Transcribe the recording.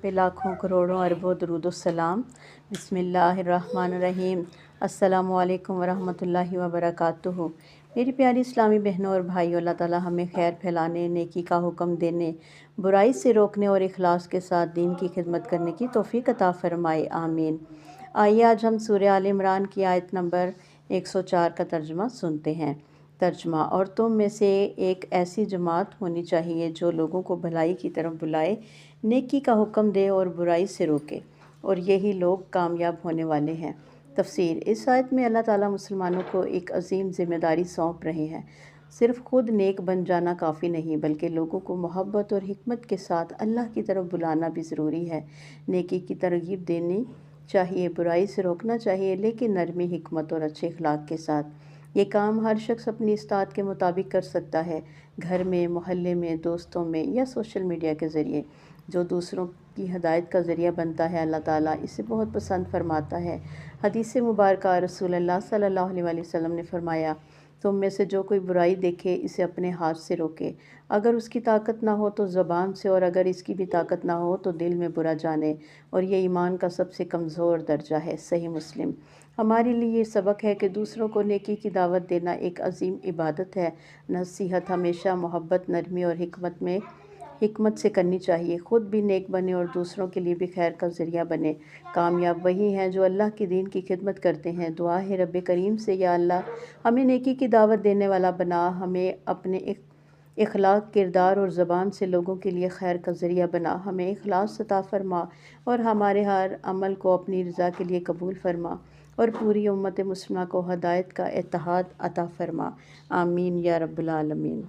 پہ لاکھوں کروڑوں اربوں درود و سلام۔ بسم اللہ الرحمن الرحیم۔ السلام علیکم ورحمۃ اللہ وبرکاتہ۔ میری پیاری اسلامی بہنوں اور بھائیوں، اللہ تعالیٰ ہمیں خیر پھیلانے، نیکی کا حکم دینے، برائی سے روکنے اور اخلاص کے ساتھ دین کی خدمت کرنے کی توفیق عطا فرمائے، آمین۔ آئیے آج ہم سورہ آل عمران کی آیت نمبر 104 کا ترجمہ سنتے ہیں۔ ترجمہ: اور تم میں سے ایک ایسی جماعت ہونی چاہیے جو لوگوں کو بھلائی کی طرف بلائے، نیکی کا حکم دے اور برائی سے روکے، اور یہی لوگ کامیاب ہونے والے ہیں۔ تفسیر: اس آیت میں اللہ تعالیٰ مسلمانوں کو ایک عظیم ذمہ داری سونپ رہے ہیں۔ صرف خود نیک بن جانا کافی نہیں، بلکہ لوگوں کو محبت اور حکمت کے ساتھ اللہ کی طرف بلانا بھی ضروری ہے۔ نیکی کی ترغیب دینی چاہیے، برائی سے روکنا چاہیے، لیکن نرمی، حکمت اور اچھے اخلاق کے ساتھ۔ یہ کام ہر شخص اپنی استطاعت کے مطابق کر سکتا ہے، گھر میں، محلے میں، دوستوں میں یا سوشل میڈیا کے ذریعے۔ جو دوسروں کی ہدایت کا ذریعہ بنتا ہے، اللہ تعالیٰ اسے بہت پسند فرماتا ہے۔ حدیث مبارکہ: رسول اللہ صلی اللہ علیہ وسلم نے فرمایا، تم میں سے جو کوئی برائی دیکھے اسے اپنے ہاتھ سے روکے، اگر اس کی طاقت نہ ہو تو زبان سے، اور اگر اس کی بھی طاقت نہ ہو تو دل میں برا جانے، اور یہ ایمان کا سب سے کمزور درجہ ہے۔ صحیح مسلم۔ ہمارے لیے یہ سبق ہے کہ دوسروں کو نیکی کی دعوت دینا ایک عظیم عبادت ہے۔ نصیحت ہمیشہ محبت، نرمی اور حکمت سے کرنی چاہیے۔ خود بھی نیک بنے اور دوسروں کے لیے بھی خیر کا ذریعہ بنے۔ کامیاب وہی ہیں جو اللہ کے دین کی خدمت کرتے ہیں۔ دعا ہے رب کریم سے، یا اللہ ہمیں نیکی کی دعوت دینے والا بنا، ہمیں اپنے اخلاق، کردار اور زبان سے لوگوں کے لیے خیر کا ذریعہ بنا، ہمیں اخلاص عطا فرما اور ہمارے ہر عمل کو اپنی رضا کے لیے قبول فرما، اور پوری امت مسلمہ کو ہدایت کا اتحاد عطا فرما، آمین یا رب العالمین۔